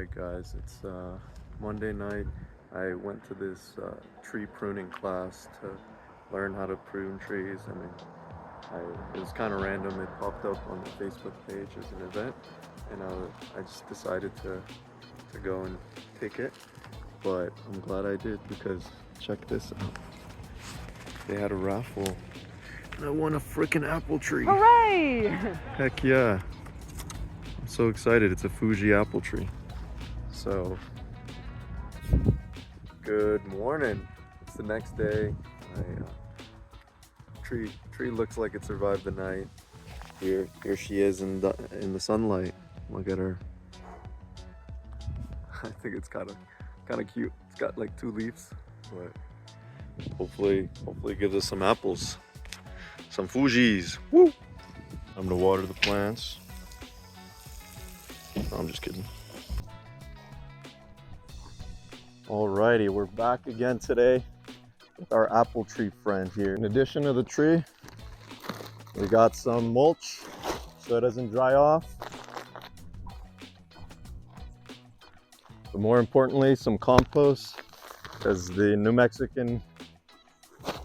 Alright guys, it's Monday night. I went to this tree pruning class to learn how to prune trees. It was kind of random. It popped up on the Facebook page as an event, and I just decided to go and take it. But I'm glad I did, because check this out. They had a raffle, and I won a freaking apple tree. Hooray! Heck yeah. I'm so excited. It's a Fuji apple tree. So, good morning. It's the next day. Tree looks like it survived the night. Here she is in the sunlight. Look at her. I think it's kind of cute. It's got like 2 leaves, but hopefully it gives us some apples, some Fujis. Woo! Time to water the plants. No, I'm just kidding. Alrighty, we're back again today with our apple tree friend here. In addition to the tree, we got some mulch so it doesn't dry off. But more importantly, some compost, because the New Mexican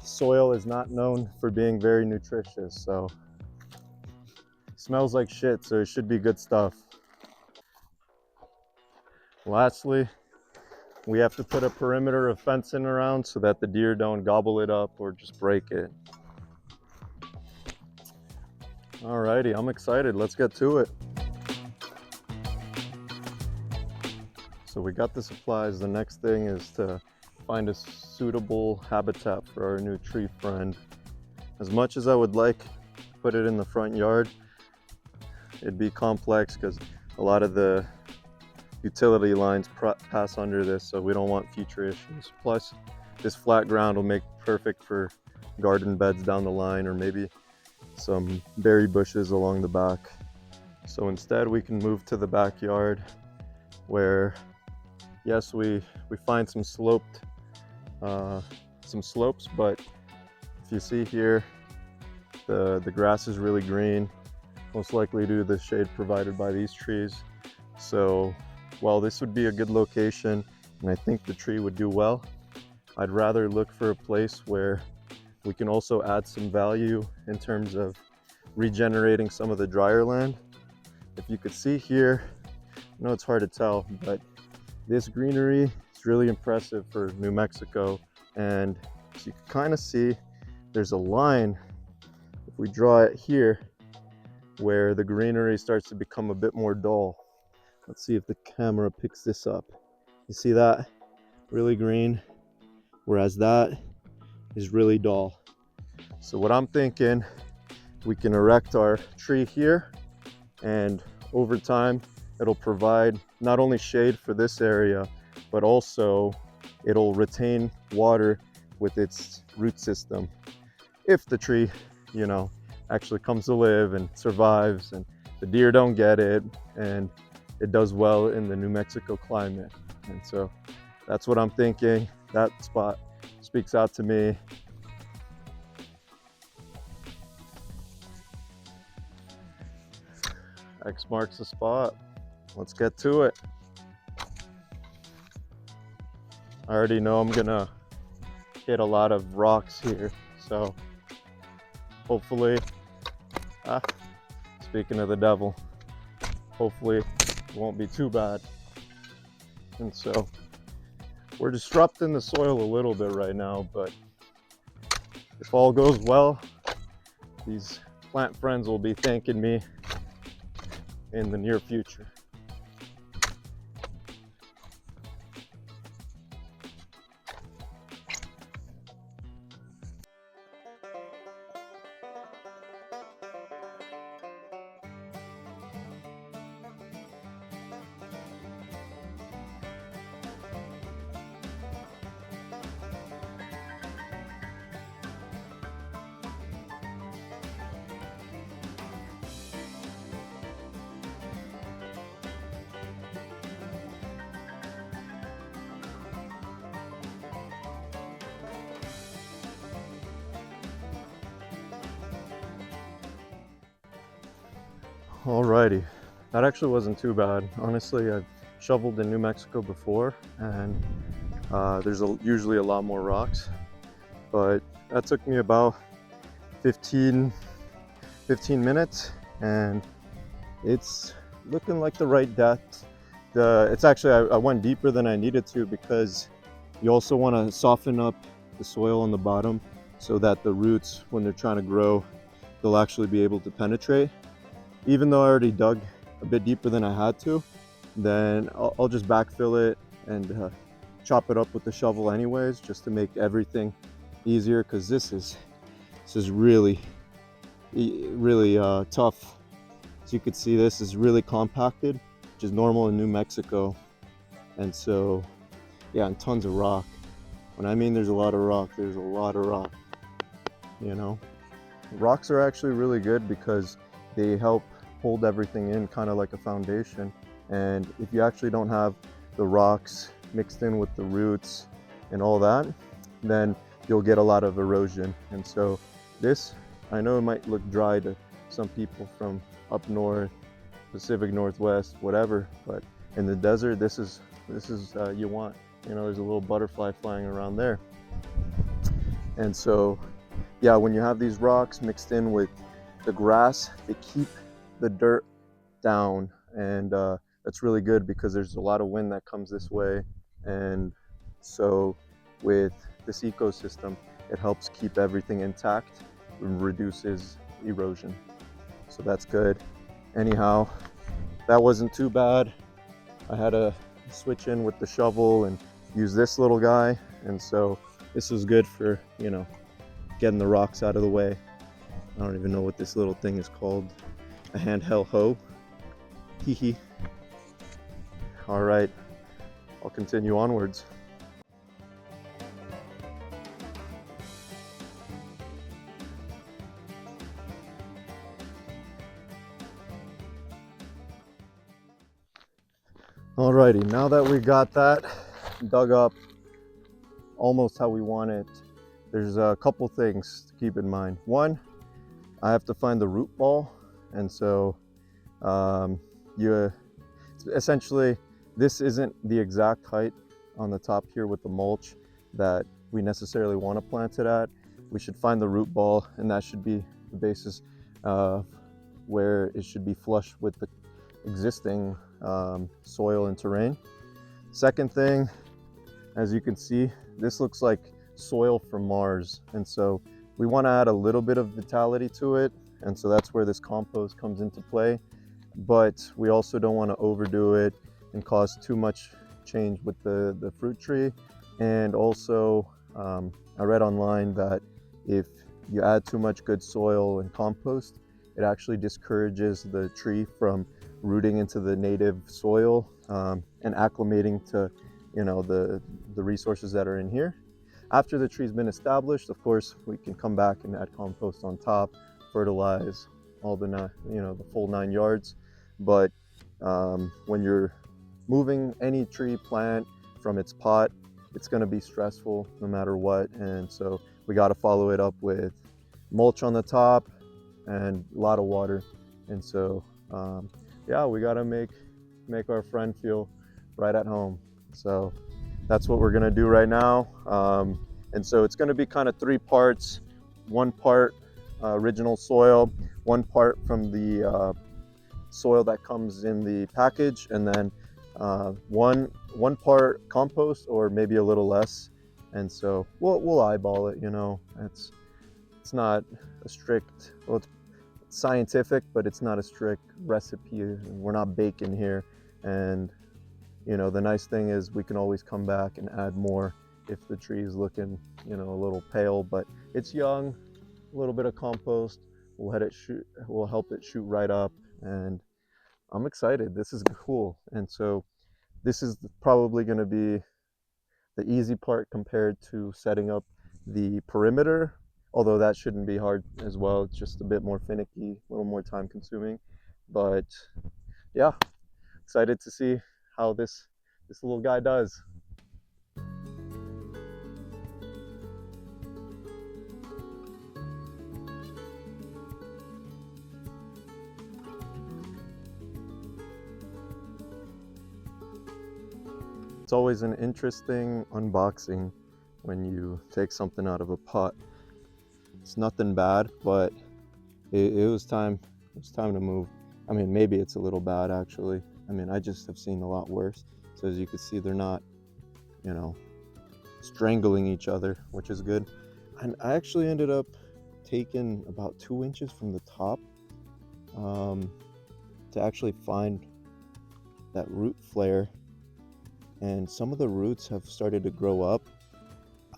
soil is not known for being very nutritious. So it smells like shit, so it should be good stuff. Lastly, we have to put a perimeter of fencing around so that the deer don't gobble it up or just break it. Alrighty, I'm excited. Let's get to it. So we got the supplies. The next thing is to find a suitable habitat for our new tree friend. As much as I would like to put it in the front yard, it'd be complex because a lot of the utility lines pass under this, so we don't want future issues. Plus, this flat ground will make perfect for garden beds down the line, or maybe some berry bushes along the back. So instead, we can move to the backyard, where yes, we find some slopes, but if you see here, the grass is really green, most likely due to the shade provided by these trees. So while this would be a good location, and I think the tree would do well, I'd rather look for a place where we can also add some value in terms of regenerating some of the drier land. If you could see here, I know it's hard to tell, but this greenery is really impressive for New Mexico. And as you can kind of see, there's a line, if we draw it here, where the greenery starts to become a bit more dull. Let's see if the camera picks this up. You see that? Really green, whereas that is really dull. So what I'm thinking, we can erect our tree here, and over time, it'll provide not only shade for this area, but also it'll retain water with its root system. If the tree, actually comes to live and survives, and the deer don't get it, and it does well in the New Mexico climate. And so that's what I'm thinking. That spot speaks out to me. X marks the spot. Let's get to it. I already know I'm gonna hit a lot of rocks here, so hopefully, speaking of the devil, hopefully it won't be too bad. And so we're disrupting the soil a little bit right now, but if all goes well, these plant friends will be thanking me in the near future. Alrighty, that actually wasn't too bad. Honestly, I've shoveled in New Mexico before, and there's usually a lot more rocks, but that took me about 15 minutes, and it's looking like the right depth. It's actually, I went deeper than I needed to, because you also want to soften up the soil on the bottom so that the roots, when they're trying to grow, they'll actually be able to penetrate. Even though I already dug a bit deeper than I had to, then I'll just backfill it and chop it up with the shovel anyways, just to make everything easier, because this is really tough. As you can see, this is really compacted, which is normal in New Mexico. And so, yeah, and tons of rock. When I mean there's a lot of rock, there's a lot of rock, you know. Rocks are actually really good because they help hold everything in, kind of like a foundation. And if you actually don't have the rocks mixed in with the roots and all that, then you'll get a lot of erosion. And so this, I know it might look dry to some people from up north, Pacific Northwest, whatever, but in the desert, this is you want. You know, there's a little butterfly flying around there. And so, yeah, when you have these rocks mixed in with the grass, they keep the dirt down, and that's really good because there's a lot of wind that comes this way. And so with this ecosystem, it helps keep everything intact and reduces erosion. So that's good. Anyhow, that wasn't too bad. I had to switch in with the shovel and use this little guy, and so this was good for, you know, getting the rocks out of the way. I don't even know what this little thing is called. A handheld hoe. Hee hee. All right, I'll continue onwards. Alrighty, now that we got that dug up almost how we want it, there's a couple things to keep in mind. One, I have to find the root ball, and so essentially, this isn't the exact height on the top here with the mulch that we necessarily want to plant it at. We should find the root ball, and that should be the basis of where it should be flush with the existing soil and terrain. Second thing, as you can see, this looks like soil from Mars, and so we want to add a little bit of vitality to it, and so that's where this compost comes into play. But we also don't want to overdo it and cause too much change with the fruit tree. And also, I read online that if you add too much good soil and compost, it actually discourages the tree from rooting into the native soil and acclimating to, you know, the resources that are in here. After the tree's been established, of course, we can come back and add compost on top, fertilize, all the, you know, the full 9 yards. But when you're moving any tree plant from its pot, it's going to be stressful no matter what. And so we got to follow it up with mulch on the top and a lot of water. And so, yeah, we got to make our friend feel right at home. So that's what we're going to do right now. And so it's going to be kind of 3 parts, 1 part original soil, 1 part from the soil that comes in the package, and then one part compost, or maybe a little less. And so we'll eyeball it, you know. It's not a strict, well, it's scientific, but it's not a strict recipe. We're not baking here. And you know, the nice thing is we can always come back and add more if the tree is looking, you know, a little pale, but it's young. A little bit of compost will help it shoot right up, and I'm excited. This is cool. And so this is probably going to be the easy part compared to setting up the perimeter, although that shouldn't be hard as well. It's just a bit more finicky, a little more time consuming. But yeah, excited to see how this little guy does. It's always an interesting unboxing when you take something out of a pot. It's nothing bad, but it was time. It was time to move. I mean, maybe it's a little bad actually. I mean, I just have seen a lot worse. So as you can see, they're not, you know, strangling each other, which is good. And I actually ended up taking about 2 inches from the top to actually find that root flare, and some of the roots have started to grow up.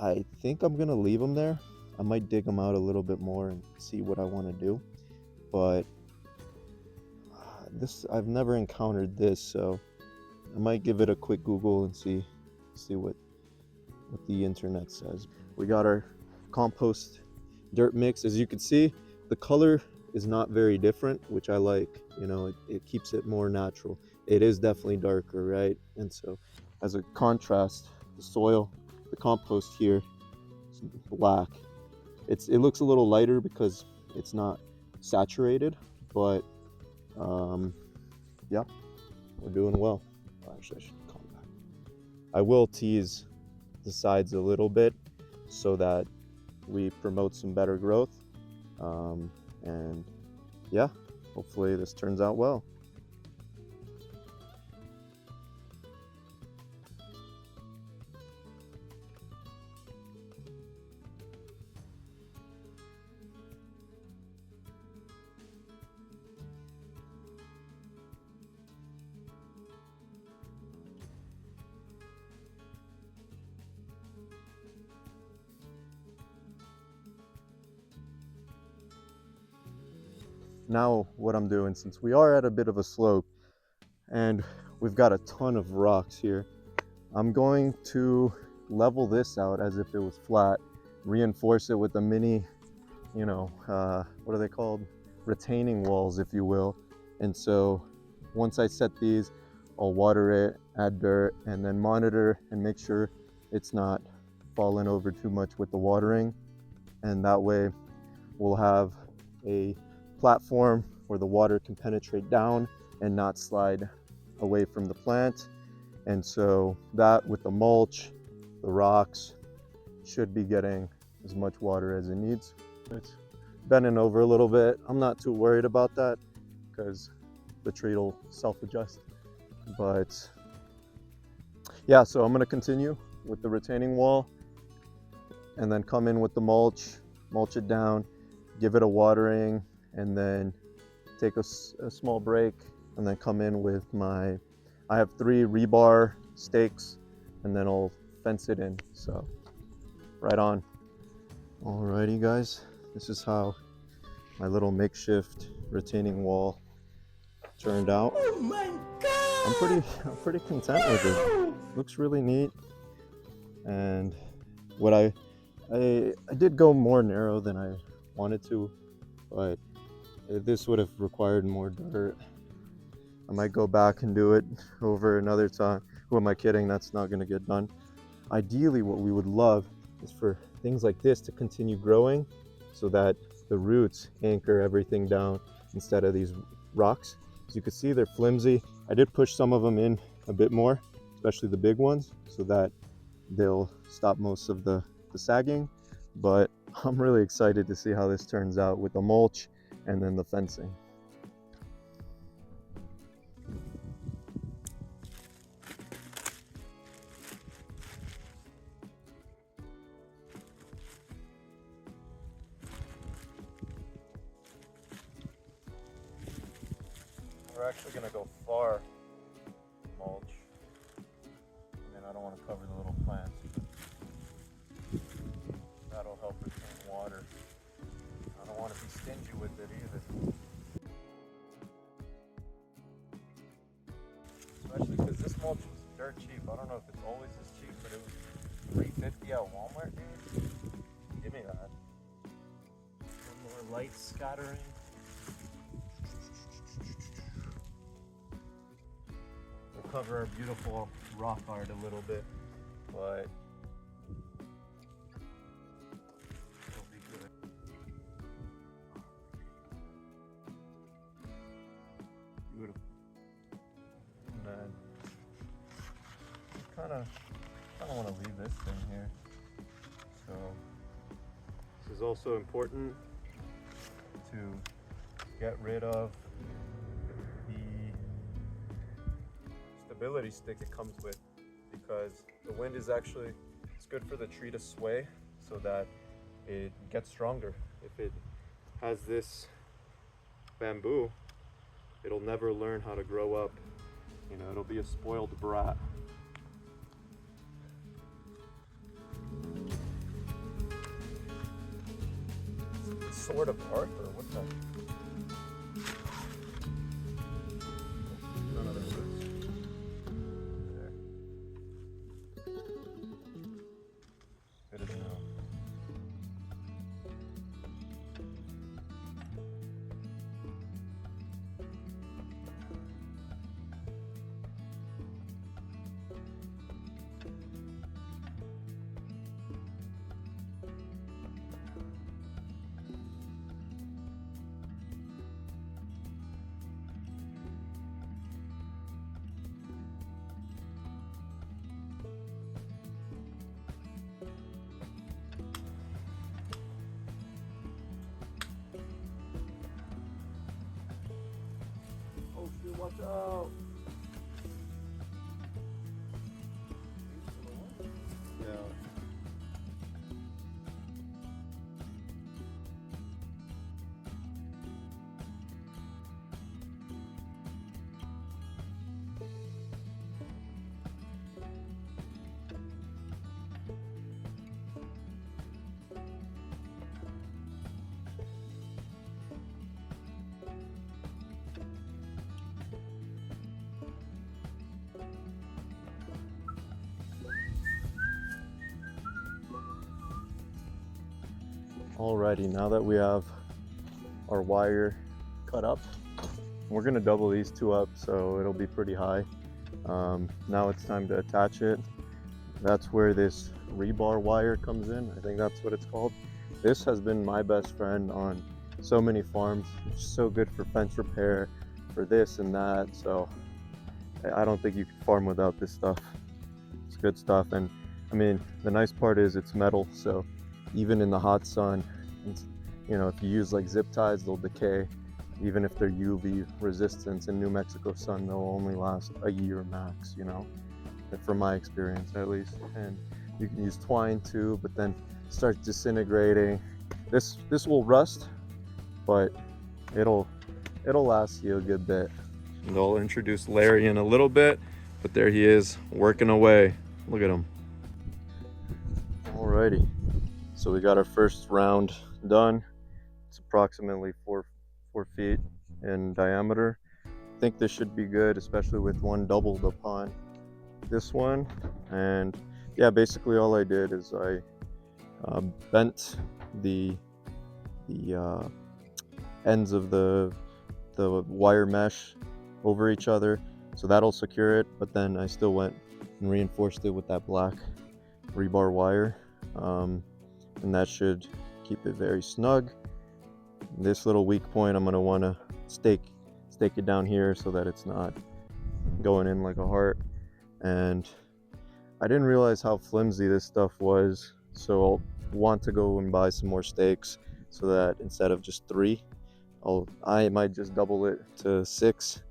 I think I'm gonna leave them there. I might dig them out a little bit more and see what I want to do, but this, I've never encountered this, so I might give it a quick Google and see what the internet says. We got our compost dirt mix. As you can see, the color is not very different, which I like. You know, it keeps it more natural. It is definitely darker, right? And so as a contrast, the soil, the compost here is black. It looks a little lighter because it's not saturated, but yeah, we're doing well. Actually, I should calm back. I will tease the sides a little bit so that we promote some better growth, and yeah, hopefully this turns out well. Now what I'm doing, since we are at a bit of a slope and we've got a ton of rocks here, I'm going to level this out as if it was flat, reinforce it with a mini, you know, what are they called? Retaining walls, if you will. And so once I set these, I'll water it, add dirt, and then monitor and make sure it's not falling over too much with the watering. And that way we'll have a platform where the water can penetrate down and not slide away from the plant. And so that, with the mulch, the rocks, should be getting as much water as it needs. It's bending over a little bit. I'm not too worried about that because the tree will self-adjust. But yeah, so I'm going to continue with the retaining wall and then come in with the mulch it down, give it a watering, and then take a small break, and then come in with I have 3 rebar stakes, and then I'll fence it in. So right on. Alrighty guys, this is how my little makeshift retaining wall turned out. Oh my god! I'm pretty content with it. Looks really neat. And what I did go more narrow than I wanted to, but this would have required more dirt. I might go back and do it over another time. Who am I kidding? That's not going to get done. Ideally, what we would love is for things like this to continue growing so that the roots anchor everything down instead of these rocks. As you can see, they're flimsy. I did push some of them in a bit more, especially the big ones, so that they'll stop most of the sagging. But I'm really excited to see how this turns out with the mulch and then the fencing. We're actually going to go far mulch. I mean, I don't want to cover the little plants. That'll help retain water. I don't want to be stingy with it either. Especially because this mulch was dirt cheap. I don't know if it's always this cheap, but it was $3.50 at Walmart, dude. Give me that. One more light scattering. We'll cover our beautiful rock art a little bit, but it'll be good. Beautiful. And then kind of want to leave this thing here. So this is also important to get rid of the stability stick it comes with, because the wind is actually, it's good for the tree to sway so that it gets stronger. If it has this bamboo, it'll never learn how to grow up. You know, it'll be a spoiled brat. Sword of Arthur, what the? None of the roots. There. Good as now. Oh shoot, watch out! Yeah. Alrighty, now that we have our wire cut up, we're gonna double these two up so it'll be pretty high. Now it's time to attach it. That's where this rebar wire comes in. I think that's what it's called. This has been my best friend on so many farms. It's so good for fence repair, for this and that. So I don't think you can farm without this stuff. It's good stuff. And I mean, the nice part is it's metal, so even in the hot sun, you know, if you use like zip ties, they'll decay. Even if they're UV resistant in New Mexico sun, they'll only last a year max, you know, from my experience at least. And you can use twine too, but then it starts disintegrating. This will rust, but it'll last you a good bit. And I'll introduce Larry in a little bit, but there he is working away. Look at him. Alrighty, so we got our first round done. It's approximately four feet in diameter. I think this should be good, especially with one doubled upon this one. And yeah, basically all I did is I bent the ends of the wire mesh over each other, so that'll secure it. But then I still went and reinforced it with that black rebar wire, and that should keep it very snug. This little weak point, I'm going to want to stake it down here so that it's not going in like a heart. And I didn't realize how flimsy this stuff was, so I'll want to go and buy some more stakes so that instead of just 3, I might just double it to 6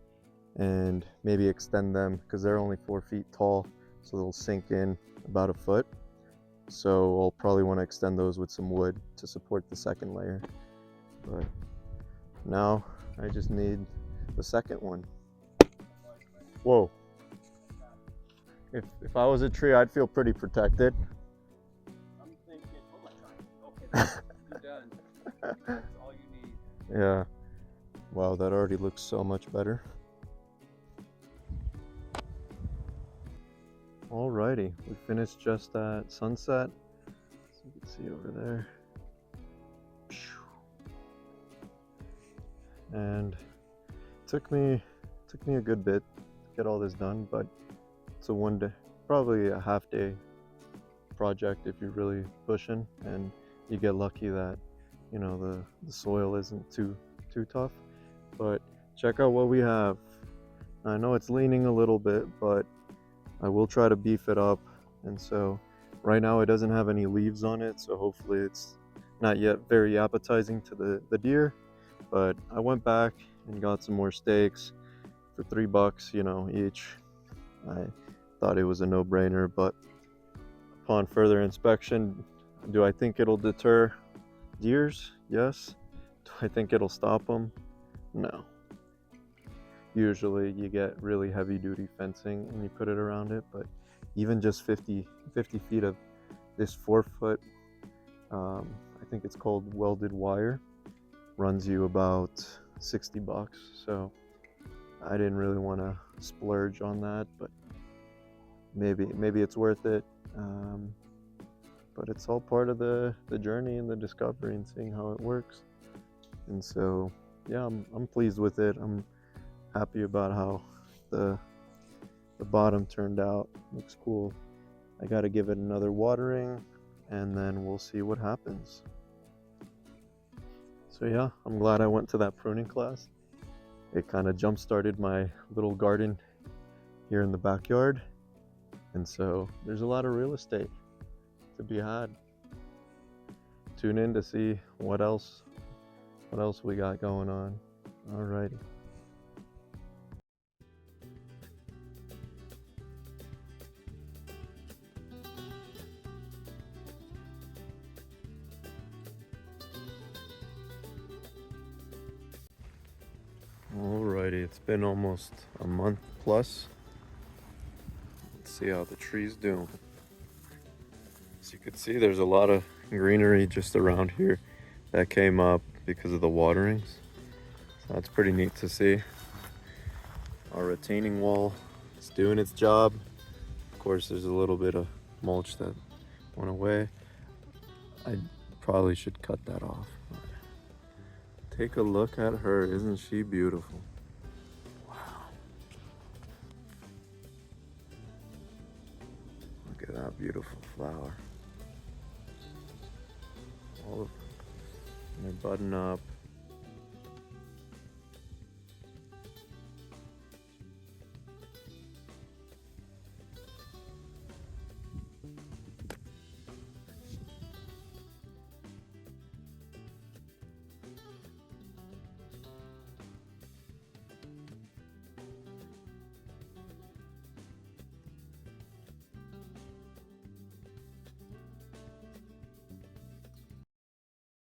and maybe extend them, because they're only 4 feet tall, so they'll sink in about a foot. So I'll probably want to extend those with some wood to support the second layer. But now I just need the second one. Whoa. If I was a tree, I'd feel pretty protected. I'm thinking, oh my God, okay, you're done. That's all you need. Yeah. Wow, that already looks so much better. Alrighty, we finished just at sunset. So you can see over there. And it took me a good bit to get all this done, but it's a one day, probably a half day project if you're really pushing and you get lucky that, you know, the soil isn't too tough. But check out what we have. I know it's leaning a little bit, but I will try to beef it up. And so right now it doesn't have any leaves on it, so hopefully it's not yet very appetizing to the deer. But I went back and got some more steaks for $3, you know, each. I thought it was a no-brainer, but upon further inspection, do I think it'll deter deers? Yes. Do I think it'll stop them? No. Usually you get really heavy duty fencing and you put it around it, but even just 50 feet of this 4-foot, I think it's called welded wire, runs you about $60. So I didn't really want to splurge on that, but maybe it's worth it. But it's all part of the journey and the discovery and seeing how it works. And so yeah, I'm pleased with it. I'm happy about how the bottom turned out. Looks cool. I got to give it another watering and then we'll see what happens. So yeah, I'm glad I went to that pruning class. It kind of jump-started my little garden here in the backyard. And so there's a lot of real estate to be had. Tune in to see what else we got going on. Alrighty. Alrighty, it's been almost a month plus. Let's see how the tree's doing. As you can see, there's a lot of greenery just around here that came up because of the waterings. So that's pretty neat to see. Our retaining wall is doing its job. Of course, there's a little bit of mulch that went away. I probably should cut that off. Take a look at her, isn't she beautiful? Wow. Look at that beautiful flower. All of them, they're budding up.